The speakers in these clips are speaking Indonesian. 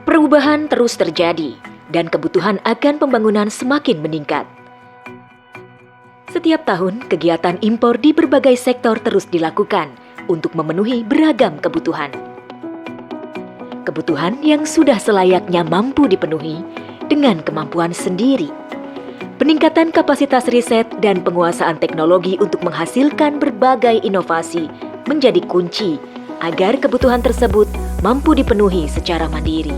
Perubahan terus terjadi dan kebutuhan akan pembangunan semakin meningkat. Setiap tahun, kegiatan impor di berbagai sektor terus dilakukan untuk memenuhi beragam kebutuhan. Kebutuhan yang sudah selayaknya mampu dipenuhi dengan kemampuan sendiri. Peningkatan kapasitas riset dan penguasaan teknologi untuk menghasilkan berbagai inovasi menjadi kunci agar kebutuhan tersebut mampu dipenuhi secara mandiri.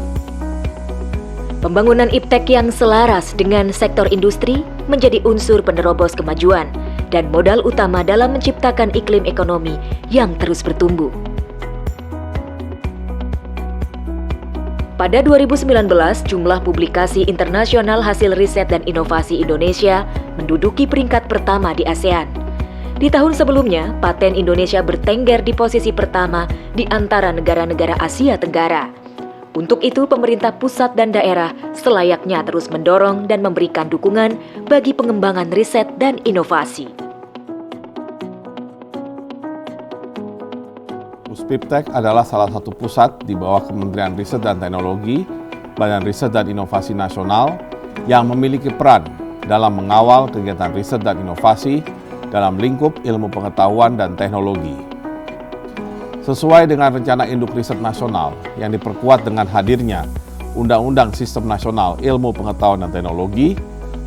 Pembangunan IPTEK yang selaras dengan sektor industri menjadi unsur penerobos kemajuan dan modal utama dalam menciptakan iklim ekonomi yang terus bertumbuh. Pada 2019, jumlah publikasi internasional hasil riset dan inovasi Indonesia menduduki peringkat pertama di ASEAN. Di tahun sebelumnya, paten Indonesia bertengger di posisi pertama di antara negara-negara Asia Tenggara. Untuk itu, pemerintah pusat dan daerah selayaknya terus mendorong dan memberikan dukungan bagi pengembangan riset dan inovasi. Puspiptek adalah salah satu pusat di bawah Kementerian Riset dan Teknologi, Badan Riset dan Inovasi Nasional yang memiliki peran dalam mengawal kegiatan riset dan inovasi dalam lingkup ilmu pengetahuan dan teknologi. Sesuai dengan rencana induk riset nasional yang diperkuat dengan hadirnya Undang-Undang Sistem Nasional Ilmu Pengetahuan dan Teknologi,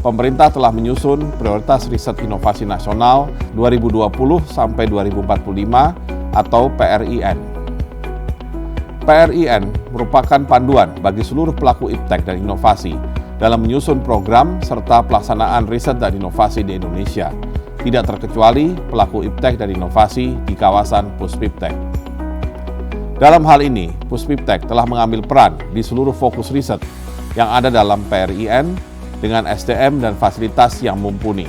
pemerintah telah menyusun Prioritas Riset Inovasi Nasional 2020 sampai 2045 atau PRIN. PRIN merupakan panduan bagi seluruh pelaku IPTEK dan inovasi dalam menyusun program serta pelaksanaan riset dan inovasi di Indonesia, tidak terkecuali pelaku IPTEK dan inovasi di kawasan Puspiptek. Dalam hal ini, Puspiptek telah mengambil peran di seluruh fokus riset yang ada dalam PRIN dengan SDM dan fasilitas yang mumpuni.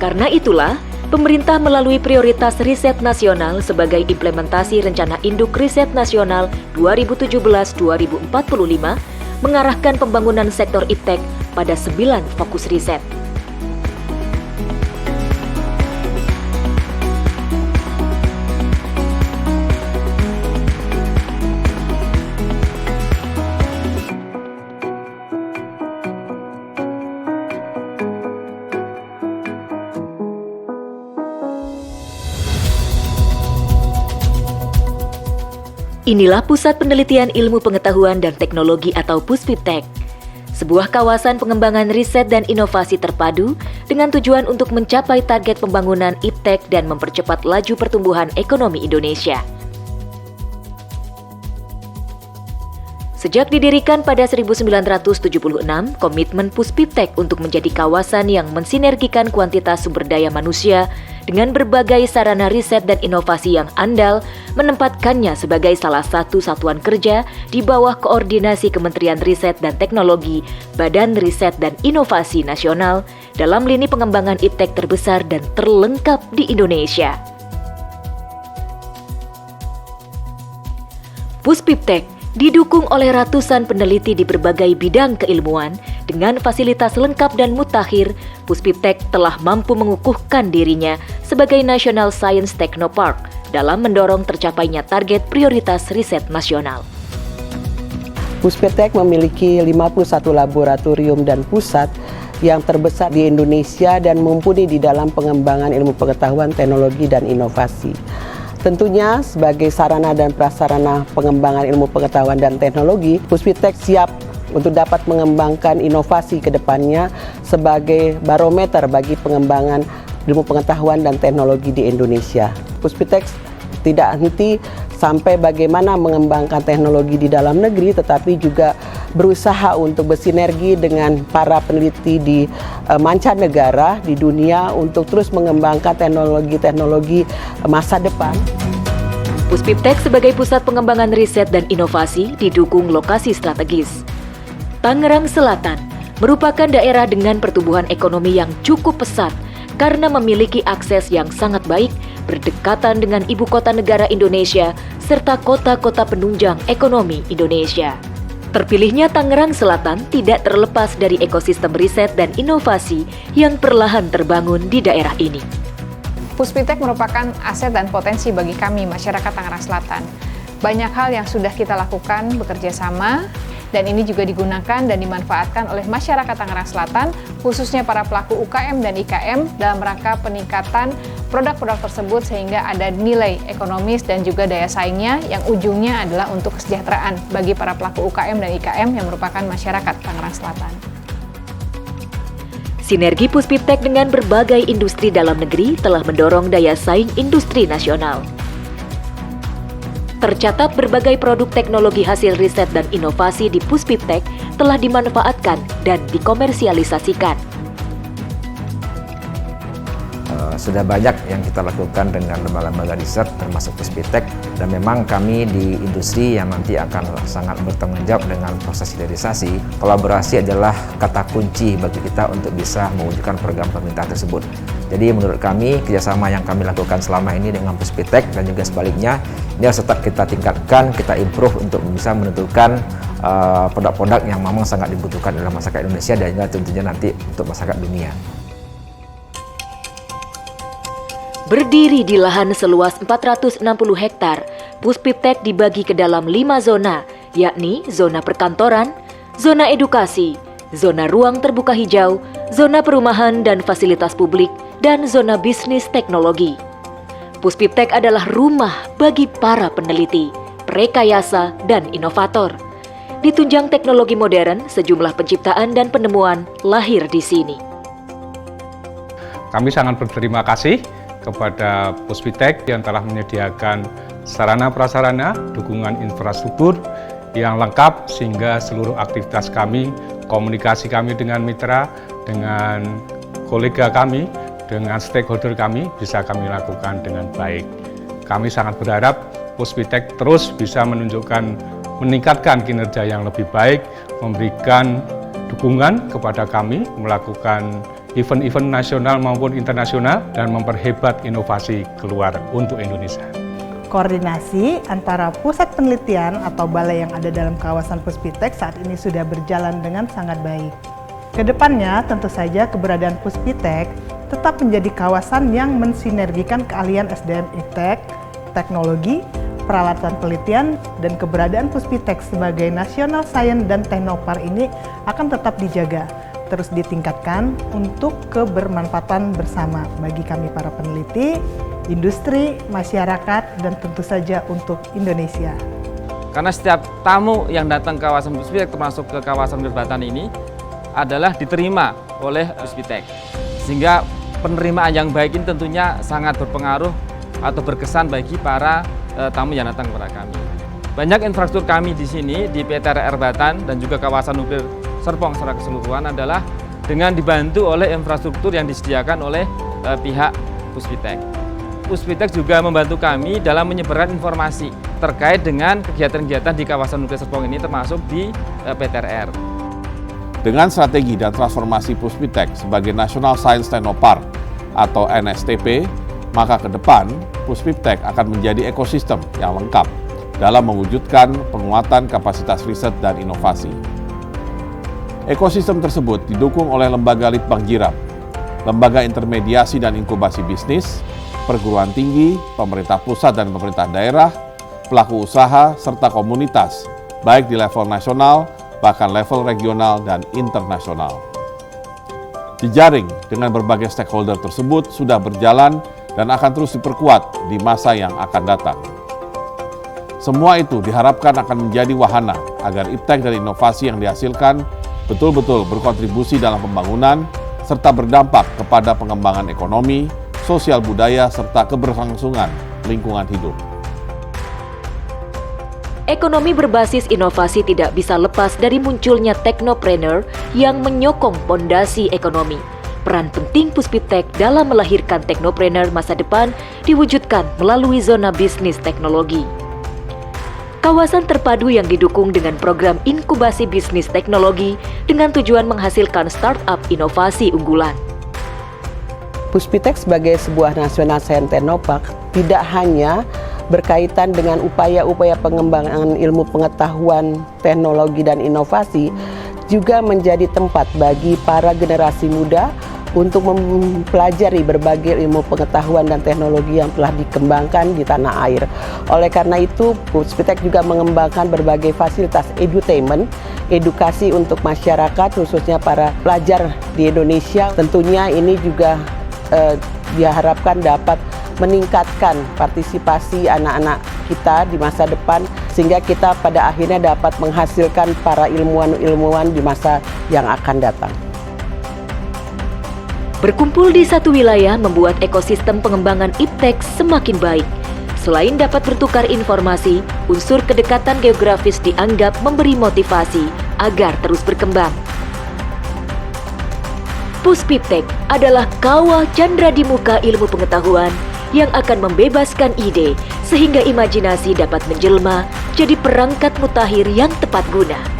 Karena itulah, pemerintah melalui Prioritas Riset Nasional sebagai implementasi Rencana Induk Riset Nasional 2017-2045 mengarahkan pembangunan sektor IPTEK pada 9 fokus riset. Inilah Pusat Penelitian Ilmu Pengetahuan dan Teknologi atau Puspiptek, sebuah kawasan pengembangan riset dan inovasi terpadu dengan tujuan untuk mencapai target pembangunan IPTEK dan mempercepat laju pertumbuhan ekonomi Indonesia. Sejak didirikan pada 1976, komitmen Puspiptek untuk menjadi kawasan yang mensinergikan kuantitas sumber daya manusia dengan berbagai sarana riset dan inovasi yang andal menempatkannya sebagai salah satu satuan kerja di bawah koordinasi Kementerian Riset dan Teknologi, Badan Riset dan Inovasi Nasional dalam lini pengembangan IPTEK terbesar dan terlengkap di Indonesia. Puspiptek didukung oleh ratusan peneliti di berbagai bidang keilmuan dengan fasilitas lengkap dan mutakhir. Puspiptek telah mampu mengukuhkan dirinya sebagai National Science Technopark dalam mendorong tercapainya target prioritas riset nasional. Puspiptek memiliki 51 laboratorium dan pusat yang terbesar di Indonesia dan mumpuni di dalam pengembangan ilmu pengetahuan, teknologi, dan inovasi. Tentunya sebagai sarana dan prasarana pengembangan ilmu pengetahuan dan teknologi, Puspiptek siap untuk dapat mengembangkan inovasi ke depannya sebagai barometer bagi pengembangan ilmu pengetahuan dan teknologi di Indonesia. Puspiptek tidak henti sampai bagaimana mengembangkan teknologi di dalam negeri, tetapi juga berusaha untuk bersinergi dengan para peneliti di mancanegara di dunia untuk terus mengembangkan teknologi-teknologi masa depan. Puspiptek sebagai pusat pengembangan riset dan inovasi didukung lokasi strategis. Tangerang Selatan merupakan daerah dengan pertumbuhan ekonomi yang cukup pesat karena memiliki akses yang sangat baik, berdekatan dengan ibu kota negara Indonesia, serta kota-kota penunjang ekonomi Indonesia. Terpilihnya Tangerang Selatan tidak terlepas dari ekosistem riset dan inovasi yang perlahan terbangun di daerah ini. Puspiptek merupakan aset dan potensi bagi kami, masyarakat Tangerang Selatan. Banyak hal yang sudah kita lakukan bekerja sama, dan ini juga digunakan dan dimanfaatkan oleh masyarakat Tangerang Selatan, khususnya para pelaku UKM dan IKM dalam rangka peningkatan produk-produk tersebut sehingga ada nilai ekonomis dan juga daya saingnya yang ujungnya adalah untuk kesejahteraan bagi para pelaku UKM dan IKM yang merupakan masyarakat Tangerang Selatan. Sinergi Puspiptek dengan berbagai industri dalam negeri telah mendorong daya saing industri nasional. Tercatat berbagai produk teknologi hasil riset dan inovasi di Puspiptek telah dimanfaatkan dan dikomersialisasikan. Sudah banyak yang kita lakukan dengan lembaga-lembaga riset termasuk Puspiptek, dan memang kami di industri yang nanti akan sangat bertanggung jawab dengan proses hilirisasi. Kolaborasi adalah kata kunci bagi kita untuk bisa mewujudkan program pemerintah tersebut. Jadi menurut kami kerjasama yang kami lakukan selama ini dengan Puspiptek dan juga sebaliknya ini harus tetap kita tingkatkan, kita improve untuk bisa menentukan produk-produk yang memang sangat dibutuhkan oleh masyarakat Indonesia dan juga tentunya nanti untuk masyarakat dunia. Berdiri di lahan seluas 460 hektar, Puspiptek dibagi ke dalam 5 zona, yakni zona perkantoran, zona edukasi, zona ruang terbuka hijau, zona perumahan dan fasilitas publik, dan zona bisnis teknologi. Puspiptek adalah rumah bagi para peneliti, rekayasa, dan inovator. Ditunjang teknologi modern, sejumlah penciptaan dan penemuan lahir di sini. Kami sangat berterima kasih kepada Puspiptek yang telah menyediakan sarana prasarana, dukungan infrastruktur yang lengkap sehingga seluruh aktivitas kami, komunikasi kami dengan mitra, dengan kolega kami, dengan stakeholder kami bisa kami lakukan dengan baik. Kami sangat berharap Puspiptek terus bisa meningkatkan kinerja yang lebih baik, memberikan dukungan kepada kami melakukan event-event nasional maupun internasional dan memperhebat inovasi keluar untuk Indonesia. Koordinasi antara pusat penelitian atau balai yang ada dalam kawasan Puspiptek saat ini sudah berjalan dengan sangat baik. Kedepannya tentu saja keberadaan Puspiptek tetap menjadi kawasan yang mensinergikan keahlian SDM iptek, teknologi, peralatan penelitian, dan keberadaan Puspiptek sebagai National Science dan Technopark ini akan tetap dijaga, terus ditingkatkan untuk kebermanfaatan bersama bagi kami para peneliti, industri, masyarakat, dan tentu saja untuk Indonesia. Karena setiap tamu yang datang ke kawasan Puspiptek termasuk ke kawasan Gerbatan ini adalah diterima oleh Puspiptek. Sehingga penerimaan yang baik ini tentunya sangat berpengaruh atau berkesan bagi para tamu yang datang kepada kami. Banyak infrastruktur kami di sini di PTRR Batan dan juga kawasan nuklir Serpong secara keseluruhan adalah dengan dibantu oleh infrastruktur yang disediakan oleh pihak Puspiptek. Puspiptek juga membantu kami dalam menyebarkan informasi terkait dengan kegiatan-kegiatan di kawasan nuklir Serpong ini termasuk di PTRR. Dengan strategi dan transformasi Puspiptek sebagai National Science Technopark atau NSTP, maka ke depan Puspiptek akan menjadi ekosistem yang lengkap dalam mewujudkan penguatan kapasitas riset dan inovasi. Ekosistem tersebut didukung oleh lembaga litbang jirap, lembaga intermediasi dan inkubasi bisnis, perguruan tinggi, pemerintah pusat dan pemerintah daerah, pelaku usaha, serta komunitas, baik di level nasional, bahkan level regional dan internasional. Jejaring dengan berbagai stakeholder tersebut sudah berjalan dan akan terus diperkuat di masa yang akan datang. Semua itu diharapkan akan menjadi wahana agar iptek dan inovasi yang dihasilkan betul-betul berkontribusi dalam pembangunan serta berdampak kepada pengembangan ekonomi, sosial budaya, serta keberlangsungan lingkungan hidup. Ekonomi berbasis inovasi tidak bisa lepas dari munculnya teknopreneur yang menyokong pondasi ekonomi. Peran penting Puspiptek dalam melahirkan teknopreneur masa depan diwujudkan melalui zona bisnis teknologi. Kawasan terpadu yang didukung dengan program inkubasi bisnis teknologi dengan tujuan menghasilkan startup inovasi unggulan. Puspiptek sebagai sebuah National Science Technopark tidak hanya berkaitan dengan upaya-upaya pengembangan ilmu pengetahuan, teknologi, dan inovasi, juga menjadi tempat bagi para generasi muda untuk mempelajari berbagai ilmu pengetahuan dan teknologi yang telah dikembangkan di tanah air. Oleh karena itu, Puspitek juga mengembangkan berbagai fasilitas edutainment, edukasi untuk masyarakat, khususnya para pelajar di Indonesia. Tentunya ini juga diharapkan dapat meningkatkan partisipasi anak-anak kita di masa depan, sehingga kita pada akhirnya dapat menghasilkan para ilmuwan-ilmuwan di masa yang akan datang. Berkumpul di satu wilayah membuat ekosistem pengembangan IPTEK semakin baik. Selain dapat bertukar informasi, unsur kedekatan geografis dianggap memberi motivasi agar terus berkembang. Puspiptek adalah kawah candra di muka ilmu pengetahuan yang akan membebaskan ide sehingga imajinasi dapat menjelma jadi perangkat mutakhir yang tepat guna.